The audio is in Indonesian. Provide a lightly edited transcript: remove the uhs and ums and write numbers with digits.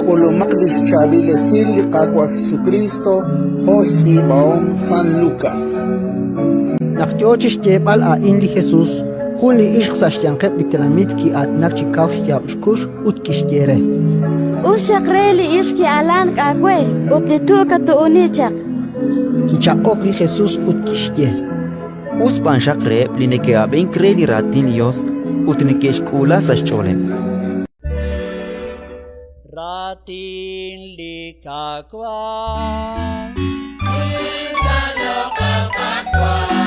Colomaklis Chavile Silli Kakwa Jesucristo, José Baon San Lucas. Nakjochish jebal a inli Jesus, Juli ishqsash yanqeb literamit ki at nakchikaush yabshkush utkishtire. Ushakreli ishki alan kakwe, utlituka tu unichak. Kicha okli Jesus utkishtie. Uspan shaqreb lineke aben kreli ratinios utnikesh kula sashcholem. Ratin likakwa. Intanyo kapakwa.